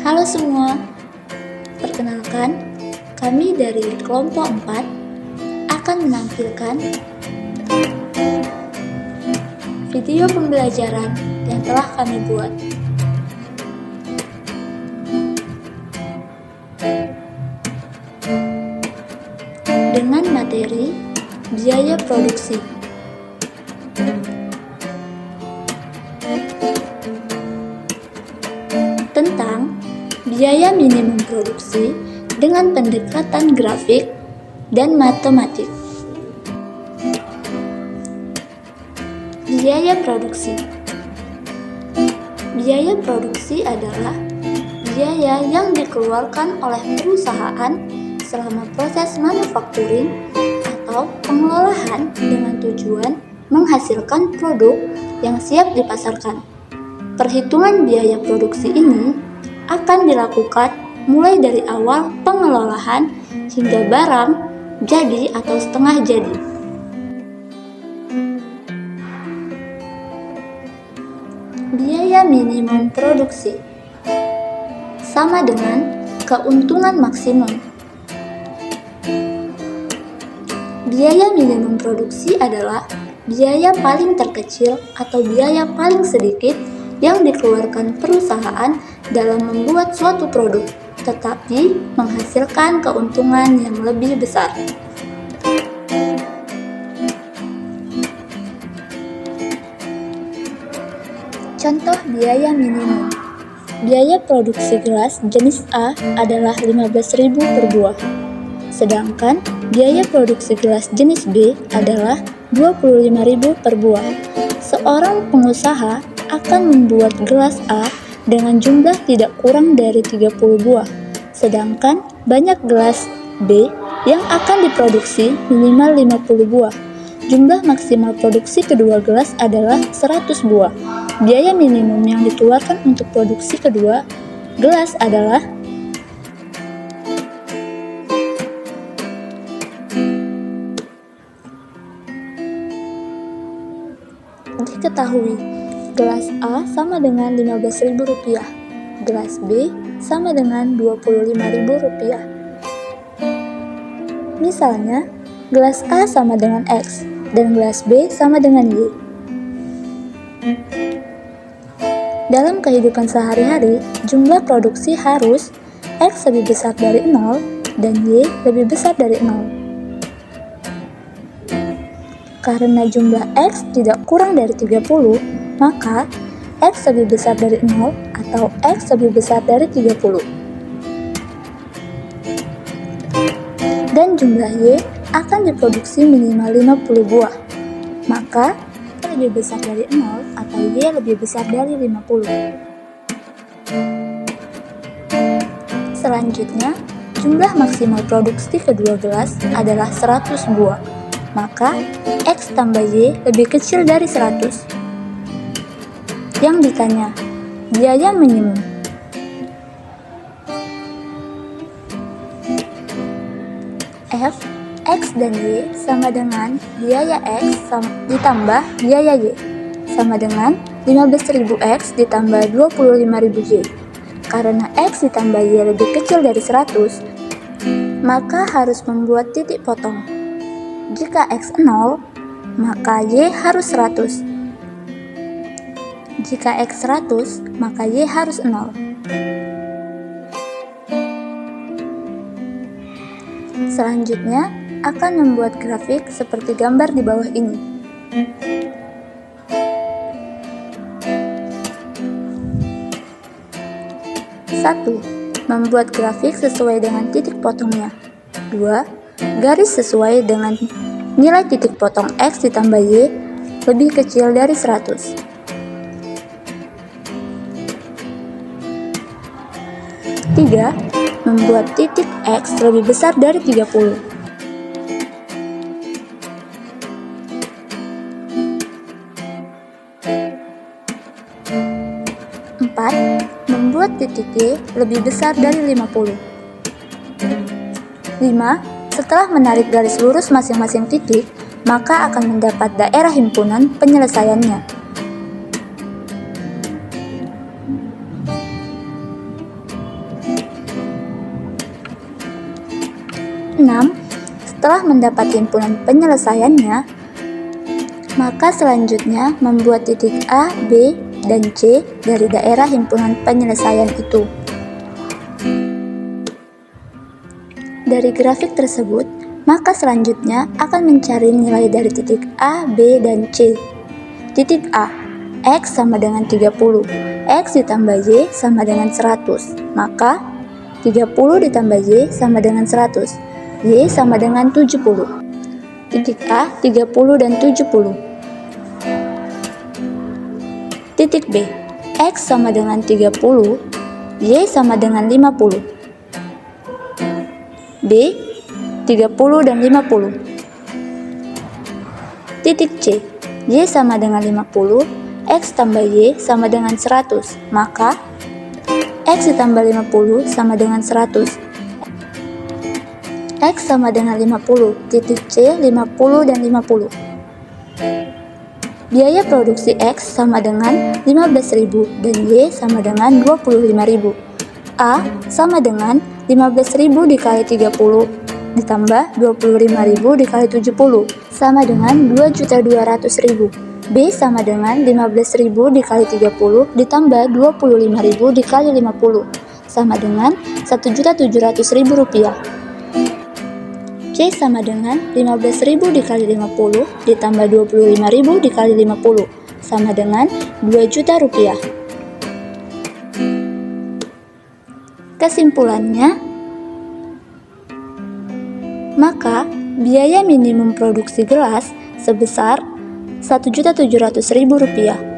Halo semua, perkenalkan, kami dari kelompok 4 akan menampilkan video pembelajaran yang telah kami buat. Dengan materi biaya produksi. Tentang biaya minimum produksi dengan pendekatan grafik dan matematik. Biaya produksi. Biaya produksi adalah biaya yang dikeluarkan oleh perusahaan selama proses manufacturing atau pengolahan dengan tujuan menghasilkan produk yang siap dipasarkan. Perhitungan biaya produksi ini akan dilakukan mulai dari awal pengelolaan hingga barang jadi atau setengah jadi. Biaya minimum produksi sama dengan keuntungan maksimum. Biaya minimum produksi adalah biaya paling terkecil atau biaya paling sedikit yang dikeluarkan perusahaan dalam membuat suatu produk, tetapi menghasilkan keuntungan yang lebih besar. Contoh biaya minimum. Biaya produksi gelas jenis A adalah 15.000 per buah. Sedangkan biaya produksi gelas jenis B adalah 25.000 per buah. Seorang pengusaha akan membuat gelas A dengan jumlah tidak kurang dari 30 buah. Sedangkan banyak gelas B yang akan diproduksi minimal 50 buah. Jumlah maksimal produksi kedua gelas adalah 100 buah. Biaya minimum yang dikeluarkan untuk produksi kedua gelas adalah diketahui gelas A sama dengan Rp15.000, gelas B sama dengan Rp25.000. Misalnya, gelas A sama dengan X dan gelas B sama dengan Y. Dalam kehidupan sehari-hari, jumlah produksi harus X lebih besar dari 0 dan Y lebih besar dari 0. Karena jumlah X tidak kurang dari 30, maka X lebih besar dari 0 atau X lebih besar dari 30. Dan jumlah Y akan diproduksi minimal 50 buah, maka X lebih besar dari 0 atau Y lebih besar dari 50. Selanjutnya, jumlah maksimal produksi kedua gelas adalah 100 buah, maka X tambah Y lebih kecil dari 100. Yang ditanya, biaya minimum. F, X dan Y sama dengan biaya X ditambah biaya Y, sama dengan 15.000 X ditambah 25.000 Y. Karena X ditambah Y lebih kecil dari 100, maka harus membuat titik potong. Jika X 0, maka Y harus 100. Jika X 100, maka Y harus 0. Selanjutnya, akan membuat grafik seperti gambar di bawah ini. Satu, membuat grafik sesuai dengan titik potongnya. 2, garis sesuai dengan nilai titik potong X ditambah Y lebih kecil dari 100. 3, membuat titik X lebih besar dari 30. 4, membuat titik Y lebih besar dari 50. 5, setelah menarik garis lurus masing-masing titik, maka akan mendapat daerah himpunan penyelesaiannya. 6. Setelah mendapat himpunan penyelesaiannya, maka selanjutnya membuat titik A, B, dan C dari daerah himpunan penyelesaian itu. Dari grafik tersebut, maka selanjutnya akan mencari nilai dari titik A, B, dan C. Titik A, X sama dengan 30, X ditambah Y sama dengan 100, maka 30 ditambah Y sama dengan 100, Y sama dengan 70. Titik A, 30 dan 70. Titik B, X sama dengan 30, Y sama dengan 50. B, 30 dan 50. Titik C, Y sama dengan 50, X tambah Y sama dengan 100, maka X ditambah 50 sama dengan 100. X sama dengan 50, titik C 50 dan 50. Biaya produksi X sama dengan 15.000 dan Y sama dengan 25.000. A sama dengan 15.000 dikali 30 ditambah 25.000 dikali 70 sama dengan 2.200.000. B sama dengan 15.000 dikali 30 ditambah 25.000 dikali 50 sama dengan 1.700.000 rupiah. C sama dengan 15.000 dikali 50 ditambah 25.000 dikali 50 sama dengan 2 juta rupiah. Kesimpulannya, maka biaya minimum produksi gelas sebesar Rp1.700.000.